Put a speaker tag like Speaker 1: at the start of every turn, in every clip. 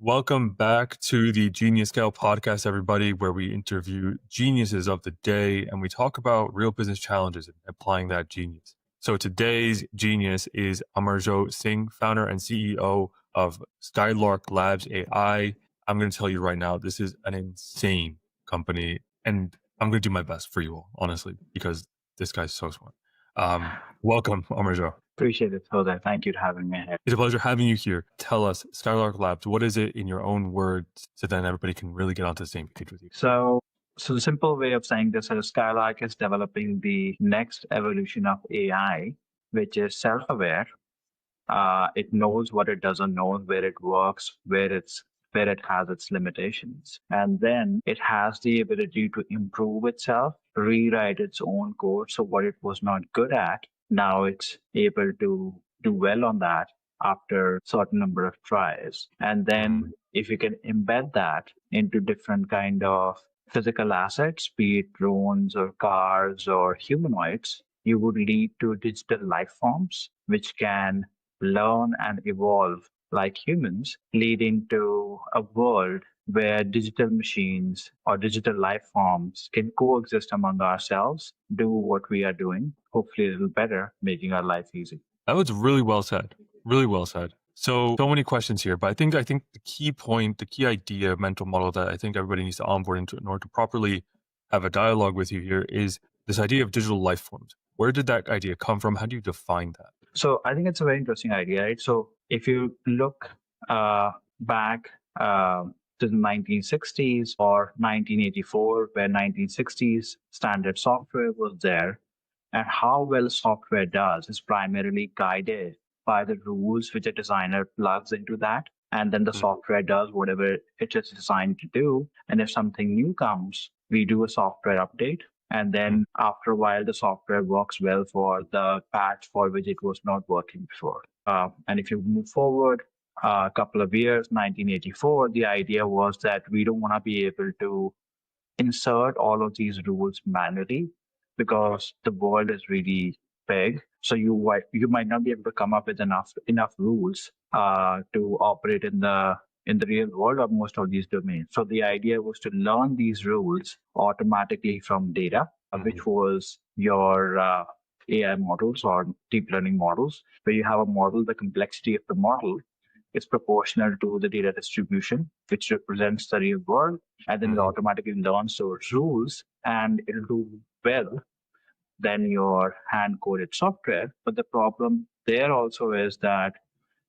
Speaker 1: Welcome back to the Genius Scale podcast, everybody, where we interview geniuses of the day and we talk about real business challenges and applying that genius. So today's genius is Amarjot Singh, founder and CEO of Skylark Labs AI. I'm going to tell you right now, this is an insane company, and I'm going to do my best for you all, honestly, because this guy's so smart. Welcome, Amarjot.
Speaker 2: Appreciate it, Jose. Thank you for having me here.
Speaker 1: It's a pleasure having you here. Tell us, Skylark Labs, what is it in your own words so then everybody can really get onto the same page with you?
Speaker 2: So the simple way of saying this is Skylark is developing the next evolution of AI, which is self-aware. It knows what it doesn't know, where it works, where it has its limitations. And then it has the ability to improve itself, rewrite its own code. So what it was not good at, now it's able to do well on that after a certain number of tries. And then if you can embed that into different kind of physical assets, be it drones or cars or humanoids, you would lead to digital life forms, which can learn and evolve like humans, leading to a world where digital machines or digital life forms can coexist among ourselves, do what we are doing, hopefully a little better, making our life easy.
Speaker 1: That was really well said. Really well said. So many questions here, but I think the key point, the key idea, mental model that I think everybody needs to onboard into in order to properly have a dialogue with you here is this idea of digital life forms. Where did that idea come from? How do you define that?
Speaker 2: So I think it's a very interesting idea, right? So if you look back to the 1960s or 1984, where 1960s standard software was there, and how well software does is primarily guided by the rules which a designer plugs into that. And then the software does whatever it is designed to do. And if something new comes, we do a software update. And then after a while, the software works well for the patch for which it was not working before. And if you move forward a couple of years, 1984, the idea was that we don't want to be able to insert all of these rules manually because the world is really big. So you might not be able to come up with enough rules to operate in the real world or most of these domains. So the idea was to learn these rules automatically from data, which was your AI models or deep learning models, where you have a model, the complexity of the model is proportional to the data distribution, which represents the real world, and then it automatically learns those rules and it'll do well than your hand-coded software. But the problem there also is that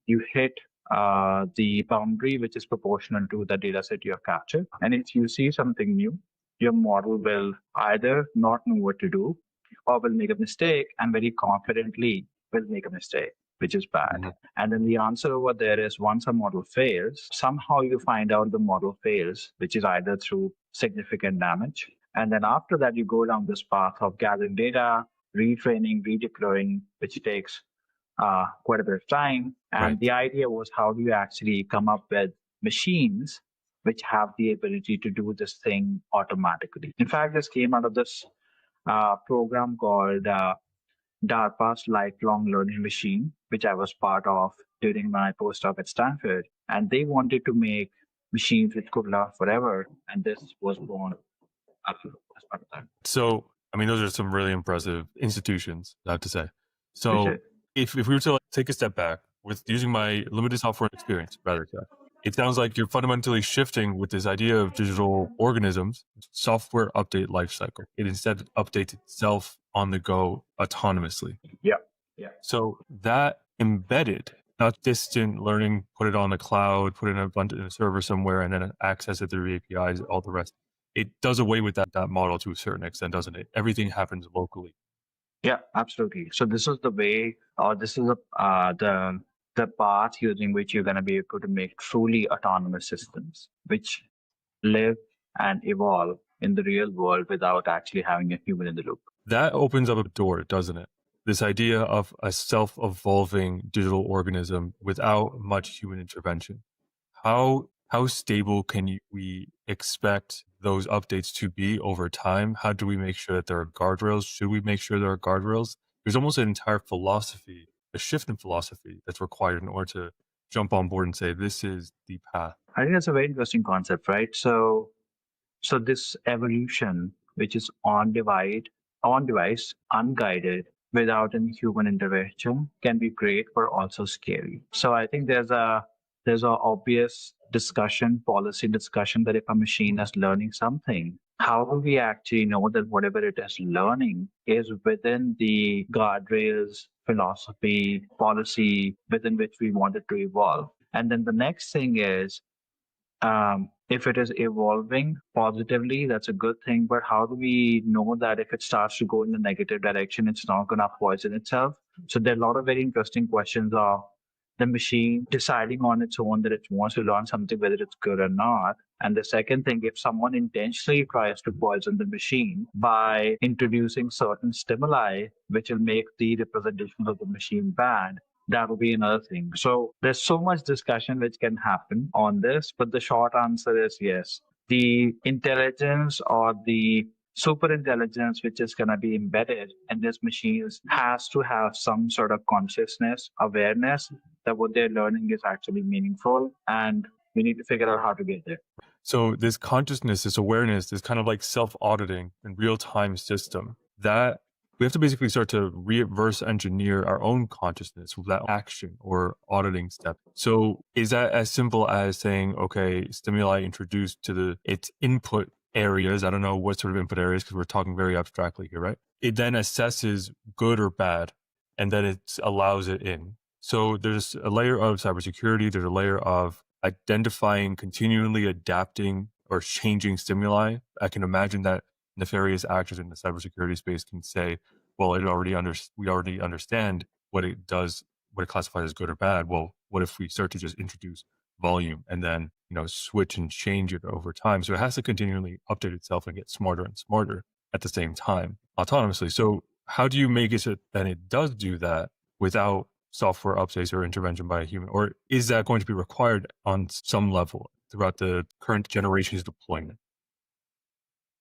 Speaker 2: you hit the boundary which is proportional to the data set you have captured. And if you see something new, your model will either not know what to do or will make a mistake and very confidently will make a mistake, which is bad. And then the answer over there is once a model fails, somehow you find out the model fails, which is either through significant damage. And then after that, you go down this path of gathering data, retraining, redeploying, which takes quite a bit of time. And the idea was, how do you actually come up with machines which have the ability to do this thing automatically? In fact, this came out of this program called DARPA's Lifelong Learning Machine, which I was part of during my postdoc at Stanford. And they wanted to make machines which could learn forever. And this was born as part of that.
Speaker 1: So, I mean, those are some really impressive institutions, I have to say. So if we were to take a step back with using my limited software experience, it sounds like you're fundamentally shifting with this idea of digital organisms, software update lifecycle. It instead updates itself on the go autonomously.
Speaker 2: Yeah.
Speaker 1: So that embedded, not distant learning, put it on the cloud, put it in a server somewhere, and then access it through APIs, all the rest. It does away with that model to a certain extent, doesn't it? Everything happens locally.
Speaker 2: Yeah, absolutely. So this is the way, or this is the path using which you're going to be able to make truly autonomous systems, which live and evolve in the real world without actually having a human in the loop.
Speaker 1: That opens up a door, doesn't it? This idea of a self-evolving digital organism without much human intervention. How stable can we expect those updates to be over time? How do we make sure that there are guardrails? Should we make sure there are guardrails? There's almost an entire philosophy, a shift in philosophy that's required in order to jump on board and say, this is the path.
Speaker 2: I think that's a very interesting concept, right? So this evolution, which is on device, unguided, without any human intervention, can be great, but also scary. So I think there's a obvious discussion, policy discussion, that if a machine is learning something, how do we actually know that whatever it is learning is within the guardrails, philosophy, policy within which we want it to evolve? And then the next thing is, if it is evolving positively, that's a good thing. But how do we know that if it starts to go in the negative direction, it's not going to poison itself? So there are a lot of very interesting questions of the machine deciding on its own that it wants to learn something, whether it's good or not. And the second thing, if someone intentionally tries to poison the machine by introducing certain stimuli, which will make the representation of the machine bad, that will be another thing. So there's so much discussion which can happen on this, but the short answer is yes. The intelligence or the super intelligence which is going to be embedded in these machines has to have some sort of consciousness, awareness that what they're learning is actually meaningful, and we need to figure out how to get there.
Speaker 1: So this consciousness, this awareness, this kind of like self-auditing and real-time system, that we have to basically start to reverse engineer our own consciousness with that action or auditing step. So is that as simple as saying, okay, stimuli introduced to its input areas, I don't know what sort of input areas, because we're talking very abstractly here, right? It then assesses good or bad, and then it allows it in. So there's a layer of cybersecurity, there's a layer of identifying, continually adapting or changing stimuli. I can imagine that nefarious actors in the cybersecurity space can say, well, we already understand what it does, what it classifies as good or bad. Well, what if we start to just introduce volume and then, switch and change it over time? So it has to continually update itself and get smarter and smarter at the same time, autonomously. So how do you make it so that it does do that without software updates or intervention by a human? Or is that going to be required on some level throughout the current generation's deployment?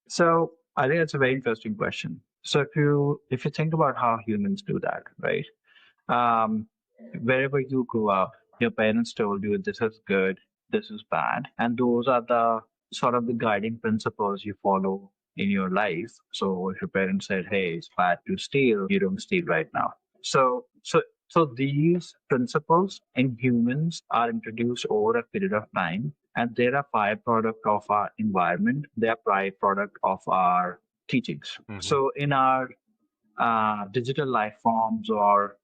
Speaker 2: So I think that's a very interesting question. So if you think about how humans do that, right? Um, Wherever you grew up, your parents told you this is good, this is bad, and those are the sort of the guiding principles you follow in your life. So if your parents said, "Hey, it's bad to steal," you don't steal right now. So these principles in humans are introduced over a period of time, and they're a byproduct of our environment. They're a byproduct of our teachings.
Speaker 1: Mm-hmm.
Speaker 2: So in our digital life forms or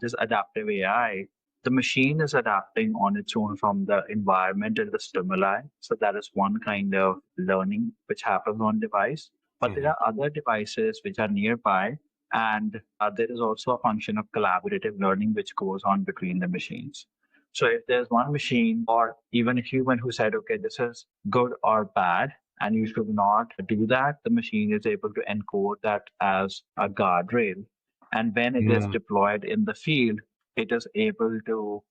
Speaker 2: this adaptive AI, the machine is adapting on its own from the environment and the stimuli. So that is one kind of learning which happens on device. But there are other devices which are nearby, and there is also a function of collaborative learning which goes on between the machines. So if there's one machine or even a human who said, okay, this is good or bad, and you should not do that, the machine is able to encode that as a guardrail. And when it is deployed in the field, it is able to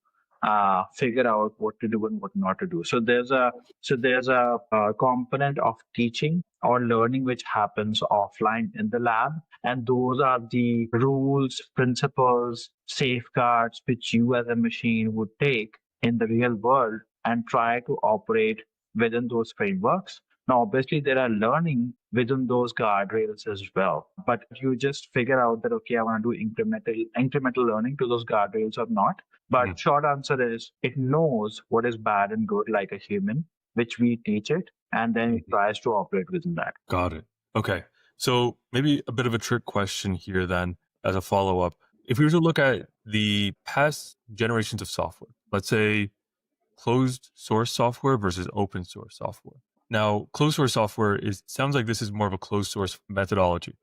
Speaker 2: figure out what to do and what not to do. So there's a component of teaching or learning which happens offline in the lab, and those are the rules, principles, safeguards which you as a machine would take in the real world and try to operate within those frameworks. Now, obviously, there are learning within those guardrails as well. But you just figure out that, okay, I want to do incremental learning to those guardrails or not. But short answer is it knows what is bad and good like a human, which we teach it, and then it tries to operate within that.
Speaker 1: Got it. Okay. So maybe a bit of a trick question here then as a follow-up. If we were to look at the past generations of software, let's say closed source software versus open source software. Now, closed source software sounds like this is more of a closed source methodology,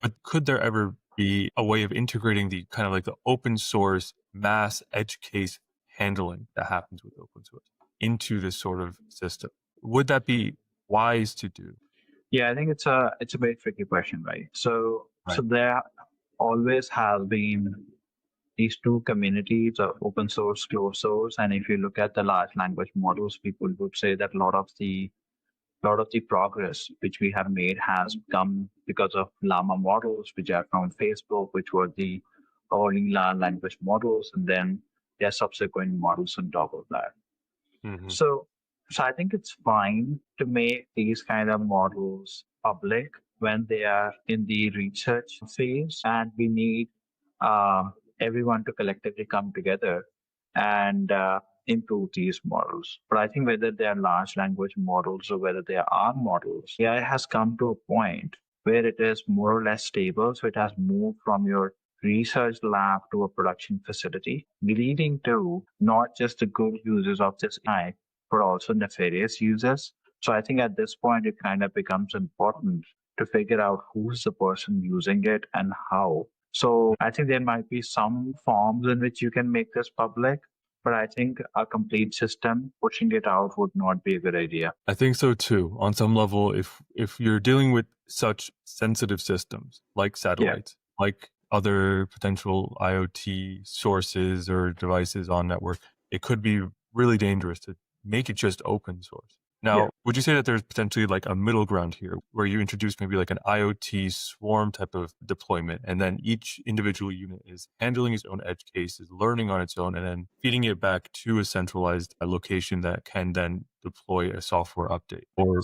Speaker 1: but could there ever be a way of integrating the kind of like the open source mass edge case handling that happens with open source into this sort of system? Would that be wise to do?
Speaker 2: Yeah, I think it's a very tricky question, right? So there always have been these two communities of open source, closed source. And if you look at the large language models, people would say that a lot of the progress which we have made has come because of Llama models, which are from Facebook, which were the early large language models, and then their subsequent models on top of that. So So I think it's fine to make these kind of models public when they are in the research phase, and we need everyone to collectively come together and improve these models. But I think whether they are large language models or whether they are R models, AI has come to a point where it is more or less stable. So it has moved from your research lab to a production facility, leading to not just the good users of this AI, but also nefarious users. So I think at this point, it kind of becomes important to figure out who's the person using it and how. So I think there might be some forms in which you can make this public, but I think a complete system pushing it out would not be a good idea.
Speaker 1: I think so too. On some level, if you're dealing with such sensitive systems like satellites, like other potential IoT sources or devices on network, it could be really dangerous to make it just open source. Now, would you say that there's potentially like a middle ground here where you introduce maybe like an IoT swarm type of deployment, and then each individual unit is handling its own edge cases, learning on its own, and then feeding it back to a centralized location that can then deploy a software update or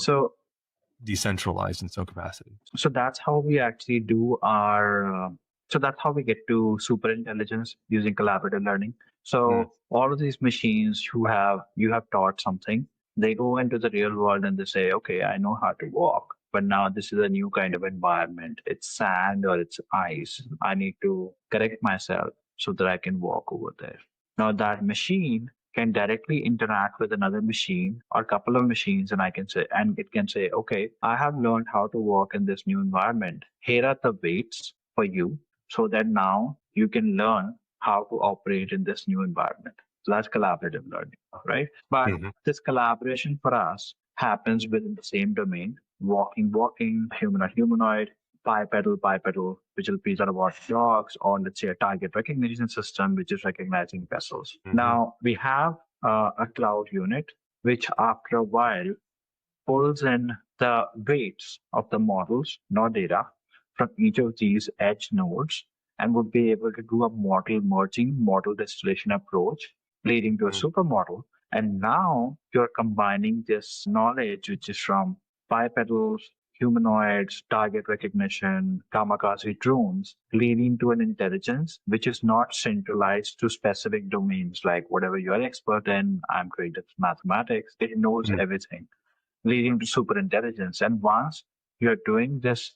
Speaker 1: decentralized in some capacity?
Speaker 2: So that's how we actually do our. So that's how we get to super intelligence using collaborative learning. So all of these machines who you have taught something, they go into the real world and they say, okay, I know how to walk, but now this is a new kind of environment. It's sand or it's ice. I need to correct myself so that I can walk over there. Now that machine can directly interact with another machine or a couple of machines, and it can say, okay, I have learned how to walk in this new environment. Here are the weights for you, so that now you can learn how to operate in this new environment. So that's collaborative learning, right? But this collaboration for us happens within the same domain: walking, humanoid, bipedal, which will be about dogs, or let's say a target recognition system, which is recognizing vessels. Now we have a cloud unit, which after a while pulls in the weights of the models, not data, from each of these edge nodes, and would be able to do a model merging, model distillation approach, leading to a supermodel. And now you're combining this knowledge, which is from bipedals, humanoids, target recognition, kamikaze drones, leading to an intelligence which is not centralized to specific domains like whatever you're expert in. I'm great at mathematics. It knows everything, leading to super intelligence. And once you're doing this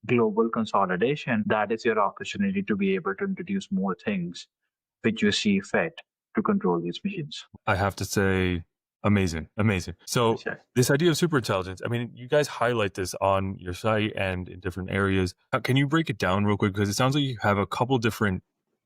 Speaker 2: global consolidation, that is your opportunity to be able to introduce more things which you see fit to control these machines.
Speaker 1: I have to say, amazing. So this idea of super intelligence, I mean, you guys highlight this on your site and in different areas. Can you break it down real quick? Because it sounds like you have a couple different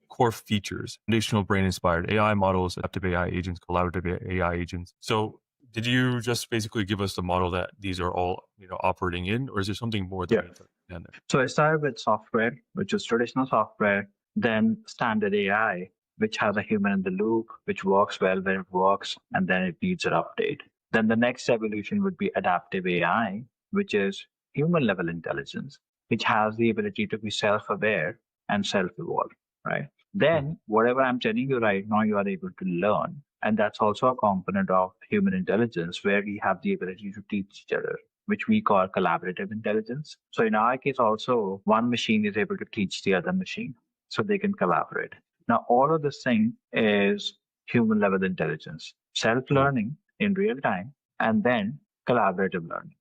Speaker 1: core features: foundational brain inspired AI models, adaptive AI agents, collaborative AI agents. So did you just basically give us the model that these are all operating in, or is there something more that we need to understand there?
Speaker 2: So I started with software, which is traditional software, then standard AI, which has a human in the loop, which works well when it works, and then it needs an update. Then the next evolution would be adaptive AI, which is human level intelligence, which has the ability to be self-aware and self-evolve, right? Then whatever I'm telling you right now, you are able to learn. And that's also a component of human intelligence, where we have the ability to teach each other, which we call collaborative intelligence. So in our case also, one machine is able to teach the other machine so they can collaborate. Now, all of this thing is human level intelligence, self-learning in real time, and then collaborative learning.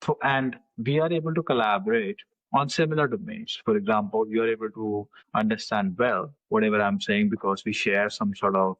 Speaker 2: So, and we are able to collaborate on similar domains. For example, you are able to understand well whatever I'm saying because we share some sort of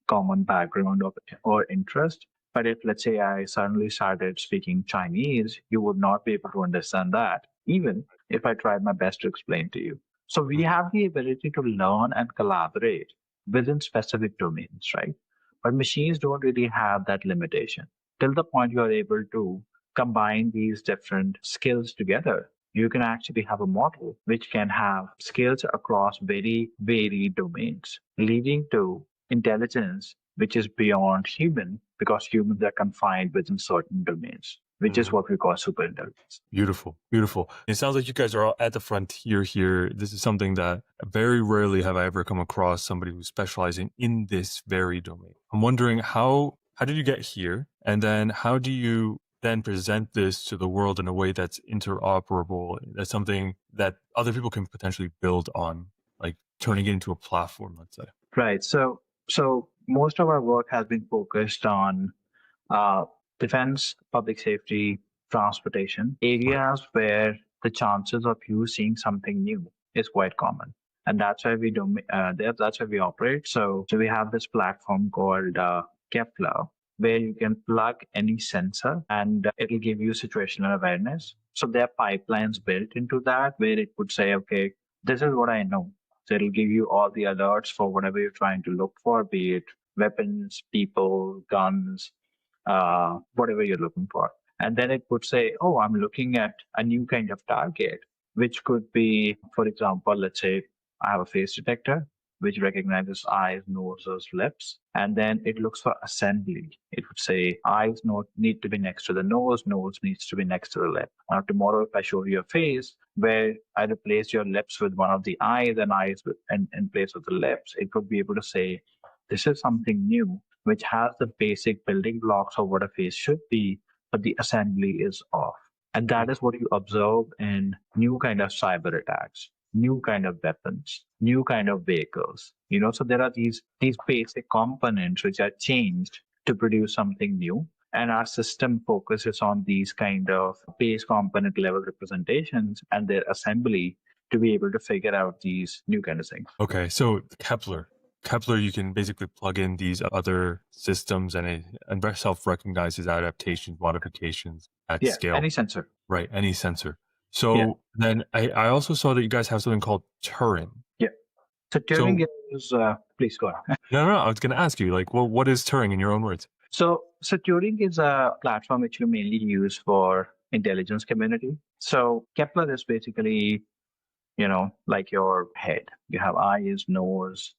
Speaker 2: common background or interest. But if, let's say, I suddenly started speaking Chinese, you would not be able to understand that, even if I tried my best to explain to you. So we have the ability to learn and collaborate within specific domains, right? But machines don't really have that limitation. Till the point you are able to combine these different skills together, you can actually have a model which can have skills across very varied domains, leading to intelligence which is beyond human, because humans are confined within certain domains, which is what we call super intelligence.
Speaker 1: Beautiful. It sounds like you guys are all at the frontier here. This is something that very rarely have I ever come across somebody who's specializing in this very domain. I'm wondering how how did you get here? And then how do you then present this to the world in a way that's interoperable? That's something that other people can potentially build on, like turning it into a platform, let's say.
Speaker 2: Right. So most of our work has been focused on uh, defense, public safety, transportation,
Speaker 1: Right.
Speaker 2: areas where the chances of you seeing something new is quite common. And that's why we do. That's why we operate. So we have this platform called Kepler, where you can plug any sensor and it'll give you situational awareness. So there are pipelines built into that where it would say, okay, this is what I know. So it'll give you all the alerts for whatever you're trying to look for, be it weapons, people, guns, whatever you're looking for. And then it would say, oh, I'm looking at a new kind of target, which could be, for example, let's say I have a face detector, which recognizes eyes, noses, lips, and then it looks for assembly. It would say eyes need to be next to the nose needs to be next to the lip. Now, tomorrow, if I show you a face where I replace your lips with one of the eyes and eyes in place of the lips, it would be able to say, this is something new, which has the basic building blocks of what a face should be, but the assembly is off. And that is what you observe in new kind of cyber attacks, new kind of weapons, new kind of vehicles. So there are these basic components which are changed to produce something new. And our system focuses on these kind of base component level representations and their assembly to be able to figure out these new kind of things.
Speaker 1: Okay, so Kepler, you can basically plug in these other systems and it self-recognizes adaptations, modifications at scale.
Speaker 2: Any sensor.
Speaker 1: Right, any sensor. So then I also saw that you guys have something called Turing.
Speaker 2: Yeah. So Turing is, please go on.
Speaker 1: No, I was going to ask you, like, well, what is Turing in your own words?
Speaker 2: So Turing is a platform which we mainly use for intelligence community. So Kepler is basically, like your head. You have eyes, nose,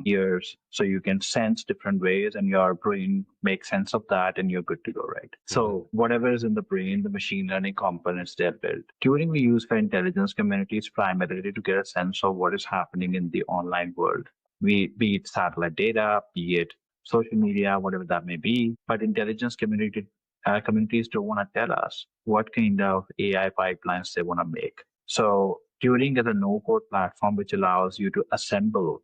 Speaker 2: ears, so you can sense different ways and your brain makes sense of that and you're good to go, right? So whatever is in the brain, the machine learning components they're built. Turing we use for intelligence communities primarily to get a sense of what is happening in the online world. Be it satellite data, be it social media, whatever that may be. But intelligence communities don't want to tell us what kind of AI pipelines they want to make. So Turing is a no-code platform which allows you to assemble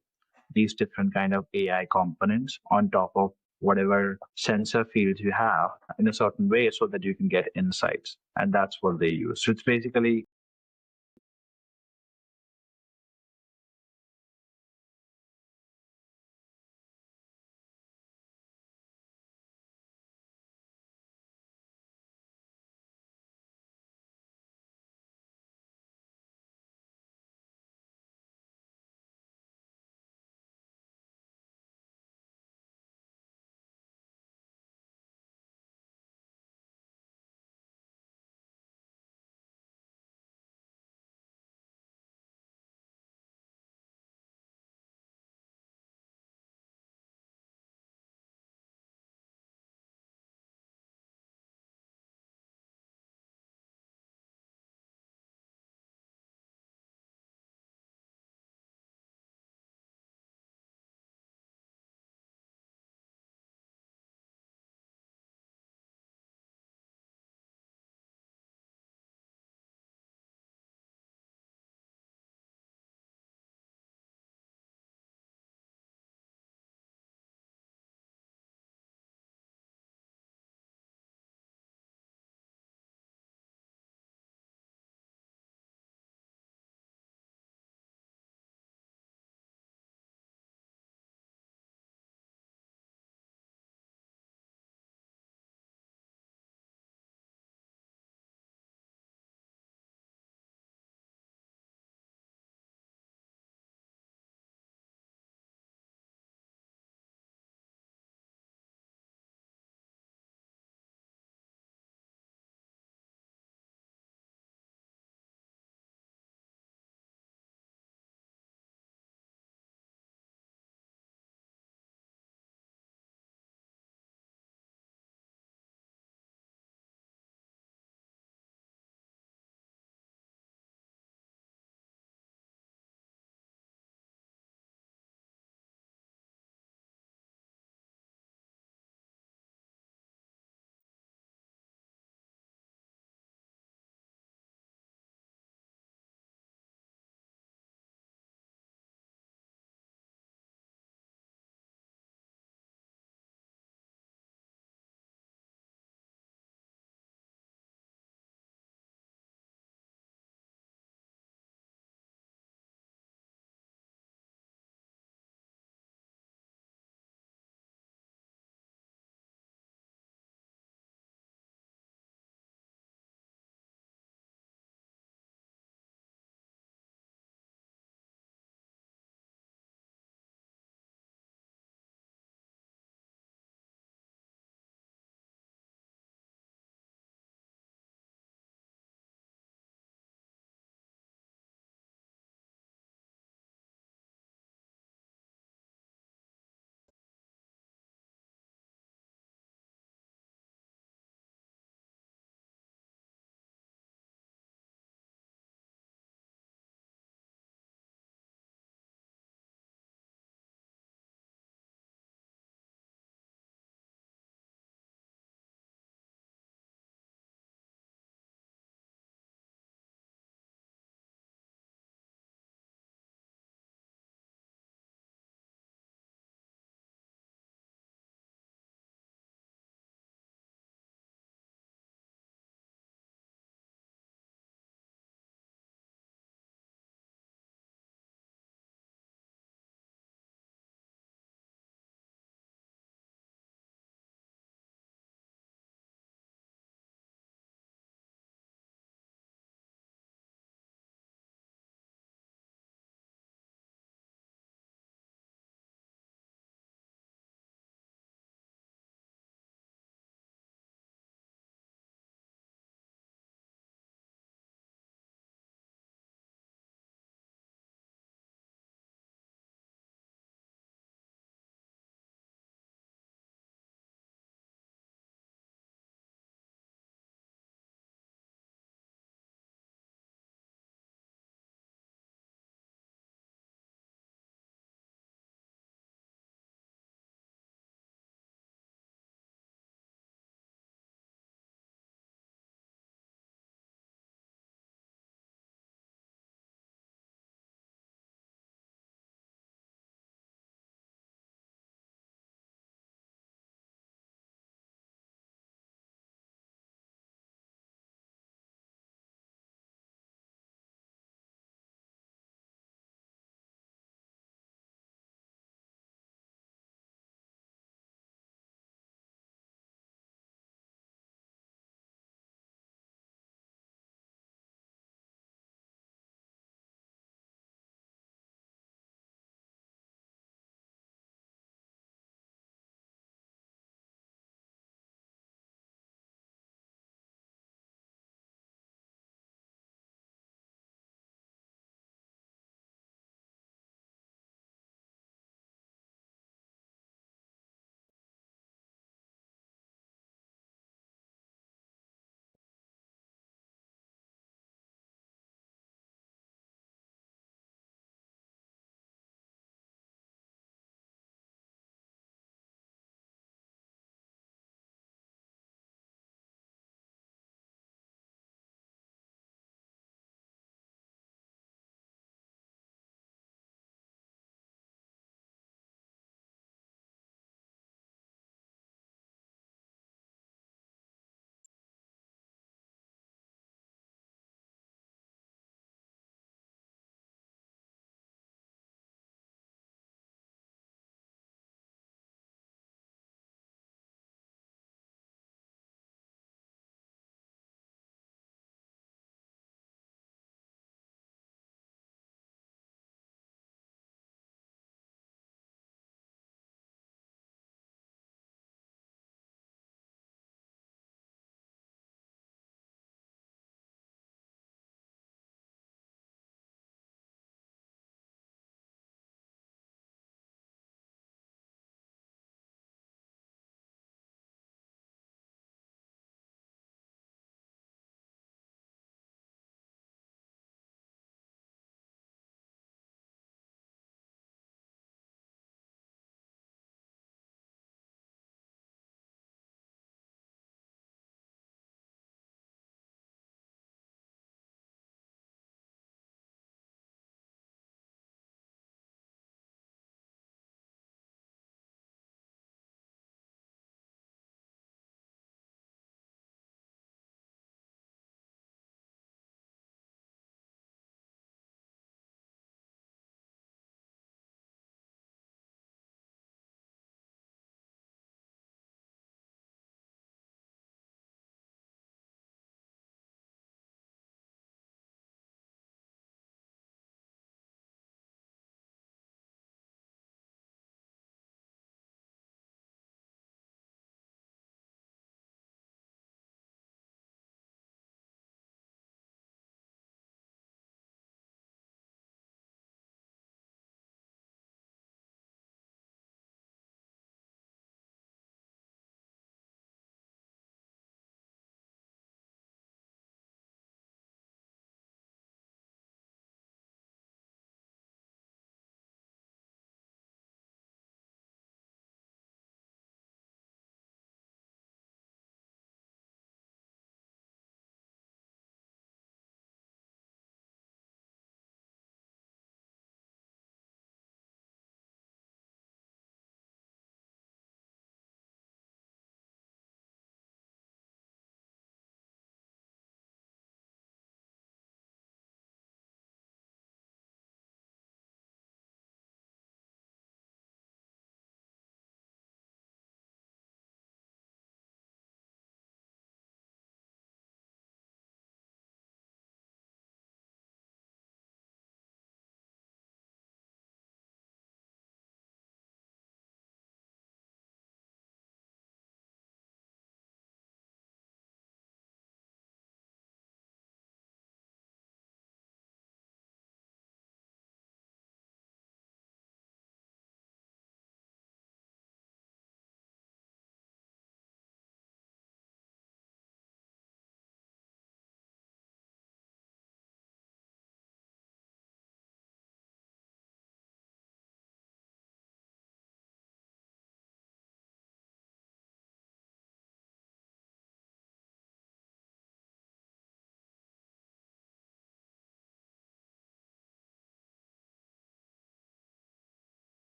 Speaker 2: these different kind of AI components on top of whatever sensor fields you have in a certain way so that you can get insights. And that's what they use. So it's basically